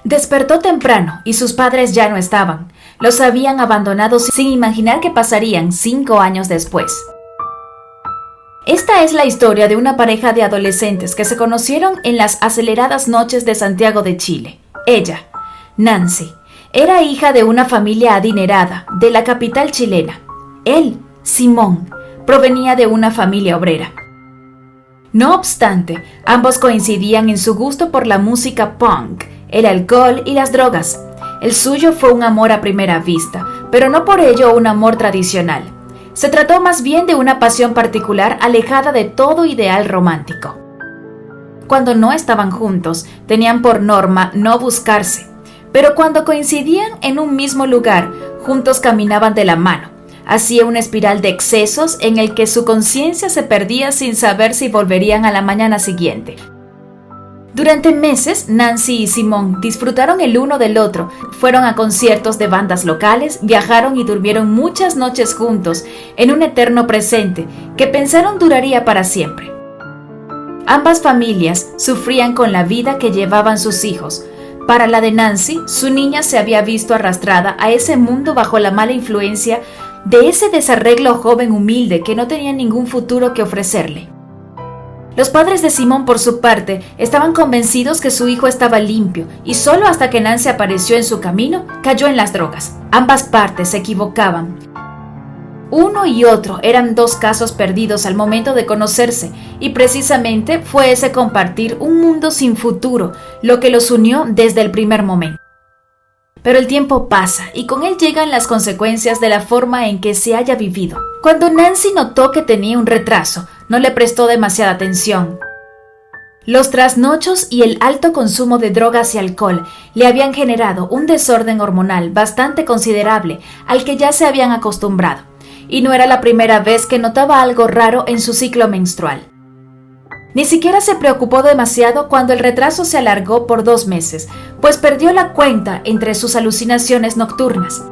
Despertó temprano y sus padres ya no estaban. Los habían abandonado sin imaginar que pasarían 5 años después. Esta es la historia de una pareja de adolescentes que se conocieron en las aceleradas noches de Santiago de Chile. Ella, Nancy, era hija de una familia adinerada de la capital chilena. Él, Simón, provenía de una familia obrera. No obstante, ambos coincidían en su gusto por la música punk, el alcohol y las drogas. El suyo fue un amor a primera vista, pero no por ello un amor tradicional. Se trató más bien de una pasión particular alejada de todo ideal romántico. Cuando no estaban juntos, tenían por norma no buscarse, pero cuando coincidían en un mismo lugar, juntos caminaban de la mano. Hacía una espiral de excesos en el que su conciencia se perdía sin saber si volverían a la mañana siguiente. Durante meses, Nancy y Simón disfrutaron el uno del otro, fueron a conciertos de bandas locales, viajaron y durmieron muchas noches juntos en un eterno presente que pensaron duraría para siempre. Ambas familias sufrían con la vida que llevaban sus hijos. Para la de Nancy, su niña se había visto arrastrada a ese mundo bajo la mala influencia de ese desarreglo joven humilde que no tenía ningún futuro que ofrecerle. Los padres de Simón, por su parte, estaban convencidos que su hijo estaba limpio y solo hasta que Nancy apareció en su camino, cayó en las drogas. Ambas partes se equivocaban. Uno y otro eran dos casos perdidos al momento de conocerse y precisamente fue ese compartir un mundo sin futuro lo que los unió desde el primer momento. Pero el tiempo pasa y con él llegan las consecuencias de la forma en que se haya vivido. Cuando Nancy notó que tenía un retraso, no le prestó demasiada atención. Los trasnochos y el alto consumo de drogas y alcohol le habían generado un desorden hormonal bastante considerable al que ya se habían acostumbrado, y no era la primera vez que notaba algo raro en su ciclo menstrual. Ni siquiera se preocupó demasiado cuando el retraso se alargó por 2 meses, pues perdió la cuenta entre sus alucinaciones nocturnas.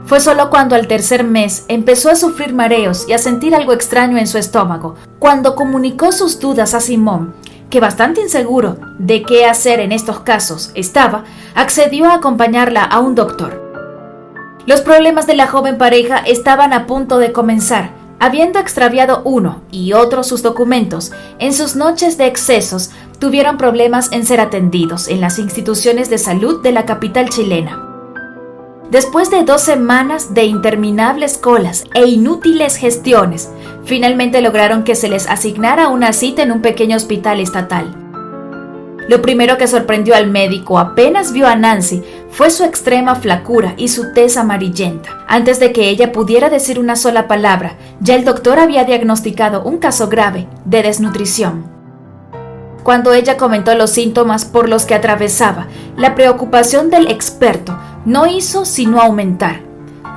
Fue solo cuando al 3er mes empezó a sufrir mareos y a sentir algo extraño en su estómago, cuando comunicó sus dudas a Simón, que bastante inseguro de qué hacer en estos casos estaba, accedió a acompañarla a un doctor. Los problemas de la joven pareja estaban a punto de comenzar. Habiendo extraviado uno y otro sus documentos, en sus noches de excesos tuvieron problemas en ser atendidos en las instituciones de salud de la capital chilena. Después de 2 semanas de interminables colas e inútiles gestiones, finalmente lograron que se les asignara una cita en un pequeño hospital estatal. Lo primero que sorprendió al médico apenas vio a Nancy fue su extrema flacura y su tez amarillenta. Antes de que ella pudiera decir una sola palabra, ya el doctor había diagnosticado un caso grave de desnutrición. Cuando ella comentó los síntomas por los que atravesaba, la preocupación del experto no hizo sino aumentar.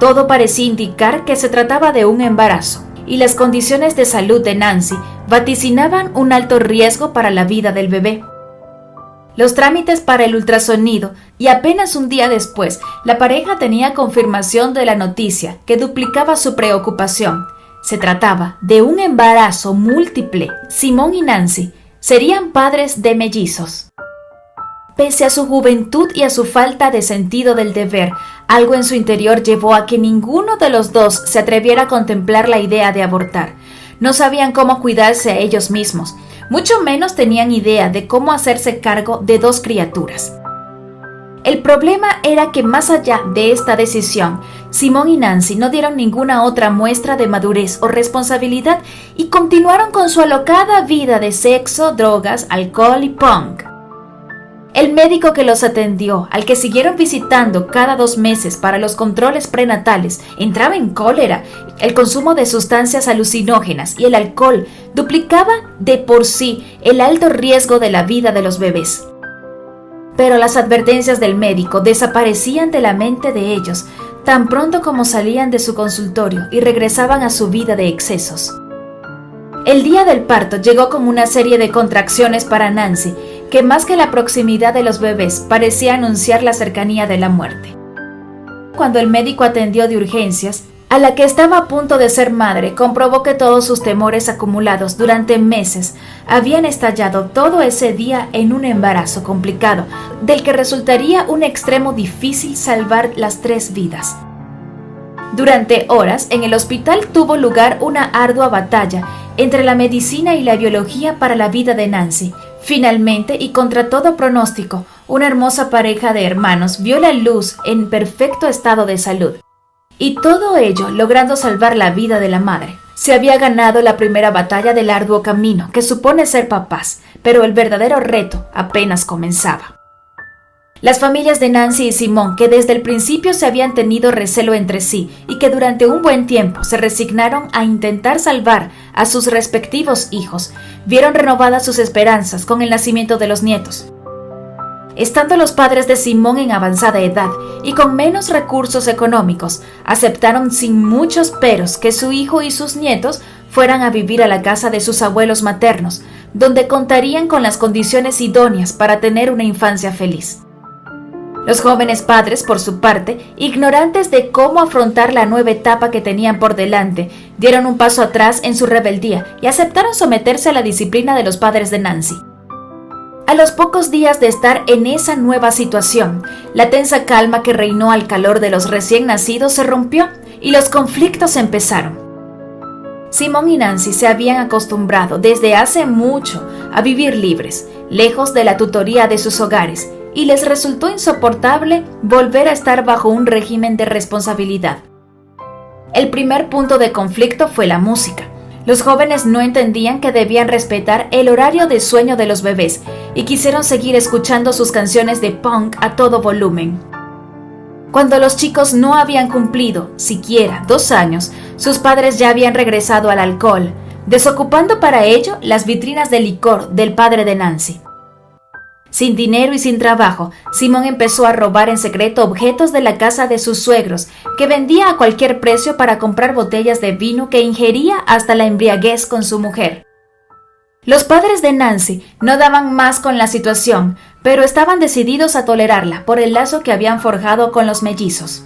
Todo parecía indicar que se trataba de un embarazo, y las condiciones de salud de Nancy vaticinaban un alto riesgo para la vida del bebé. Los trámites para el ultrasonido y apenas un día después, la pareja tenía confirmación de la noticia que duplicaba su preocupación. Se trataba de un embarazo múltiple. Simón y Nancy serían padres de mellizos. Pese a su juventud y a su falta de sentido del deber, algo en su interior llevó a que ninguno de los dos se atreviera a contemplar la idea de abortar. No sabían cómo cuidarse a ellos mismos, mucho menos tenían idea de cómo hacerse cargo de 2 criaturas. El problema era que más allá de esta decisión, Simón y Nancy no dieron ninguna otra muestra de madurez o responsabilidad y continuaron con su alocada vida de sexo, drogas, alcohol y punk. El médico que los atendió, al que siguieron visitando cada 2 meses para los controles prenatales, entraba en cólera. El consumo de sustancias alucinógenas y el alcohol duplicaba de por sí el alto riesgo de la vida de los bebés. Pero las advertencias del médico desaparecían de la mente de ellos tan pronto como salían de su consultorio y regresaban a su vida de excesos. El día del parto llegó con una serie de contracciones para Nancy que más que la proximidad de los bebés parecía anunciar la cercanía de la muerte. Cuando el médico atendió de urgencias, a la que estaba a punto de ser madre, comprobó que todos sus temores acumulados durante meses habían estallado todo ese día en un embarazo complicado, del que resultaría un extremo difícil salvar las 3 vidas. Durante horas, en el hospital tuvo lugar una ardua batalla entre la medicina y la biología para la vida de Nancy. Finalmente, y contra todo pronóstico, una hermosa pareja de hermanos vio la luz en perfecto estado de salud. Y todo ello logrando salvar la vida de la madre. Se había ganado la primera batalla del arduo camino que supone ser papás, pero el verdadero reto apenas comenzaba. Las familias de Nancy y Simón, que desde el principio se habían tenido recelo entre sí y que durante un buen tiempo se resignaron a intentar salvar a sus respectivos hijos, vieron renovadas sus esperanzas con el nacimiento de los nietos. Estando los padres de Simón en avanzada edad y con menos recursos económicos, aceptaron sin muchos peros que su hijo y sus nietos fueran a vivir a la casa de sus abuelos maternos, donde contarían con las condiciones idóneas para tener una infancia feliz. Los jóvenes padres, por su parte, ignorantes de cómo afrontar la nueva etapa que tenían por delante, dieron un paso atrás en su rebeldía y aceptaron someterse a la disciplina de los padres de Nancy. A los pocos días de estar en esa nueva situación, la tensa calma que reinó al calor de los recién nacidos se rompió y los conflictos empezaron. Simón y Nancy se habían acostumbrado desde hace mucho a vivir libres, lejos de la tutoría de sus hogares, y les resultó insoportable volver a estar bajo un régimen de responsabilidad. El primer punto de conflicto fue la música. Los jóvenes no entendían que debían respetar el horario de sueño de los bebés y quisieron seguir escuchando sus canciones de punk a todo volumen. Cuando los chicos no habían cumplido siquiera 2 años, sus padres ya habían regresado al alcohol, desocupando para ello las vitrinas de licor del padre de Nancy. Sin dinero y sin trabajo, Simón empezó a robar en secreto objetos de la casa de sus suegros, que vendía a cualquier precio para comprar botellas de vino que ingería hasta la embriaguez con su mujer. Los padres de Nancy no daban más con la situación, pero estaban decididos a tolerarla por el lazo que habían forjado con los mellizos.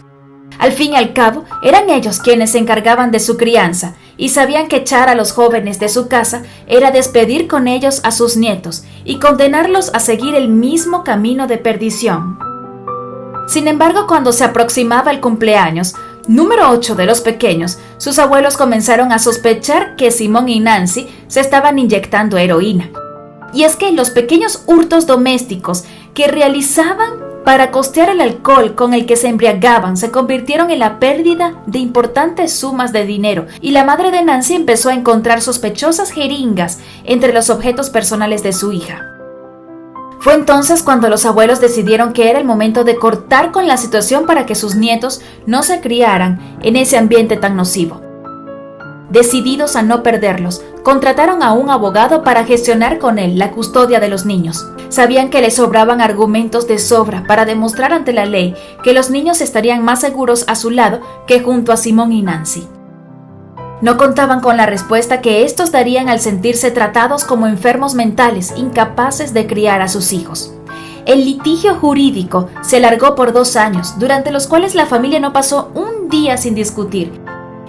Al fin y al cabo, eran ellos quienes se encargaban de su crianza y sabían que echar a los jóvenes de su casa era despedir con ellos a sus nietos y condenarlos a seguir el mismo camino de perdición. Sin embargo, cuando se aproximaba el cumpleaños número 8 de los pequeños, sus abuelos comenzaron a sospechar que Simón y Nancy se estaban inyectando heroína. Y es que los pequeños hurtos domésticos que realizaban para costear el alcohol con el que se embriagaban se convirtieron en la pérdida de importantes sumas de dinero, y la madre de Nancy empezó a encontrar sospechosas jeringas entre los objetos personales de su hija. Fue entonces cuando los abuelos decidieron que era el momento de cortar con la situación para que sus nietos no se criaran en ese ambiente tan nocivo. Decididos a no perderlos, contrataron a un abogado para gestionar con él la custodia de los niños. Sabían que les sobraban argumentos de sobra para demostrar ante la ley que los niños estarían más seguros a su lado que junto a Simón y Nancy. No contaban con la respuesta que estos darían al sentirse tratados como enfermos mentales, incapaces de criar a sus hijos. El litigio jurídico se alargó por 2 años, durante los cuales la familia no pasó un día sin discutir,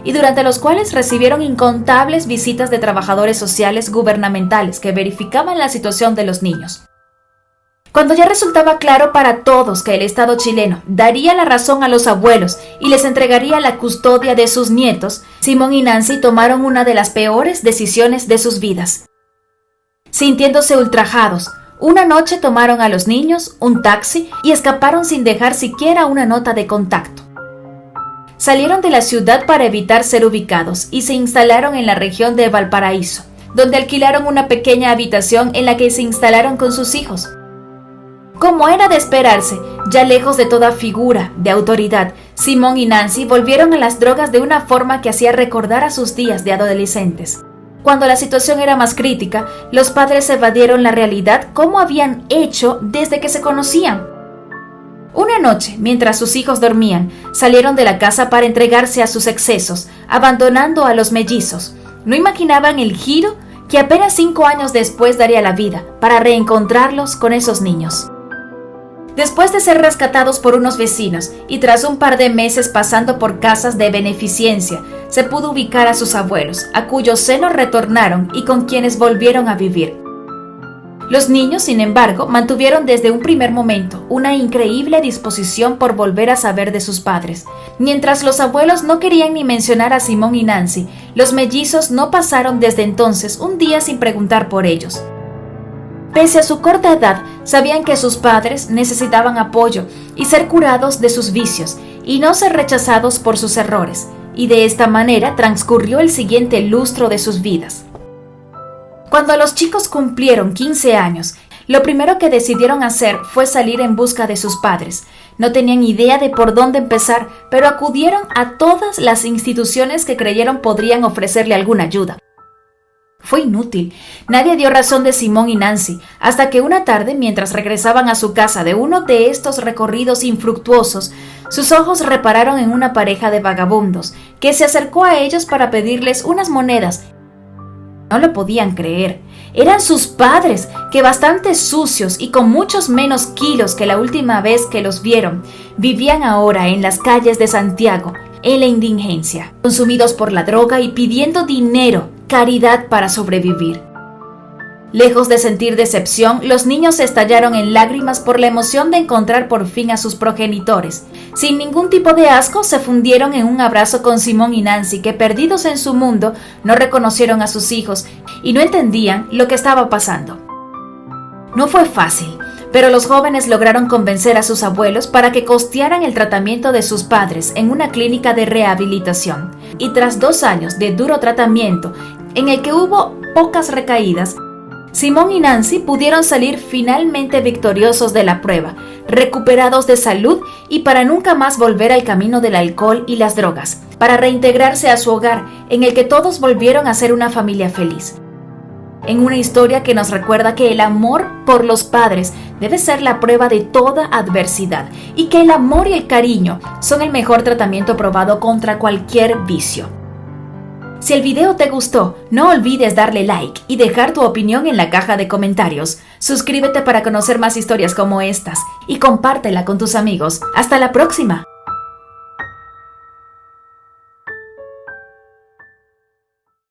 y durante los cuales recibieron incontables visitas de trabajadores sociales gubernamentales que verificaban la situación de los niños. Cuando ya resultaba claro para todos que el Estado chileno daría la razón a los abuelos y les entregaría la custodia de sus nietos, Simón y Nancy tomaron una de las peores decisiones de sus vidas. Sintiéndose ultrajados, una noche tomaron a los niños, un taxi, y escaparon sin dejar siquiera una nota de contacto. Salieron de la ciudad para evitar ser ubicados y se instalaron en la región de Valparaíso, donde alquilaron una pequeña habitación en la que se instalaron con sus hijos. Como era de esperarse, ya lejos de toda figura de autoridad, Simón y Nancy volvieron a las drogas de una forma que hacía recordar a sus días de adolescentes. Cuando la situación era más crítica, los padres evadieron la realidad como habían hecho desde que se conocían. Una noche, mientras sus hijos dormían, salieron de la casa para entregarse a sus excesos, abandonando a los mellizos. No imaginaban el giro que apenas 5 años después daría la vida para reencontrarlos con esos niños. Después de ser rescatados por unos vecinos y tras un par de meses pasando por casas de beneficencia, se pudo ubicar a sus abuelos, a cuyo seno retornaron y con quienes volvieron a vivir. Los niños, sin embargo, mantuvieron desde un primer momento una increíble disposición por volver a saber de sus padres. Mientras los abuelos no querían ni mencionar a Simón y Nancy, los mellizos no pasaron desde entonces un día sin preguntar por ellos. Pese a su corta edad, sabían que sus padres necesitaban apoyo y ser curados de sus vicios y no ser rechazados por sus errores, y de esta manera transcurrió el siguiente lustro de sus vidas. Cuando los chicos cumplieron 15 años, lo primero que decidieron hacer fue salir en busca de sus padres. No tenían idea de por dónde empezar, pero acudieron a todas las instituciones que creyeron podrían ofrecerle alguna ayuda. Fue inútil. Nadie dio razón de Simón y Nancy, hasta que una tarde, mientras regresaban a su casa de uno de estos recorridos infructuosos, sus ojos repararon en una pareja de vagabundos que se acercó a ellos para pedirles unas monedas. No lo podían creer. Eran sus padres, que bastante sucios y con muchos menos kilos que la última vez que los vieron, vivían ahora en las calles de Santiago, en la indigencia, consumidos por la droga y pidiendo dinero, caridad para sobrevivir. Lejos de sentir decepción, los niños estallaron en lágrimas por la emoción de encontrar por fin a sus progenitores. Sin ningún tipo de asco, se fundieron en un abrazo con Simón y Nancy, que perdidos en su mundo, no reconocieron a sus hijos y no entendían lo que estaba pasando. No fue fácil, pero los jóvenes lograron convencer a sus abuelos para que costearan el tratamiento de sus padres en una clínica de rehabilitación. Y tras 2 años de duro tratamiento, en el que hubo pocas recaídas, Simón y Nancy pudieron salir finalmente victoriosos de la prueba, recuperados de salud y para nunca más volver al camino del alcohol y las drogas, para reintegrarse a su hogar, en el que todos volvieron a ser una familia feliz. En una historia que nos recuerda que el amor por los padres debe ser la prueba de toda adversidad y que el amor y el cariño son el mejor tratamiento probado contra cualquier vicio. Si el video te gustó, no olvides darle like y dejar tu opinión en la caja de comentarios. Suscríbete para conocer más historias como estas y compártela con tus amigos. ¡Hasta la próxima!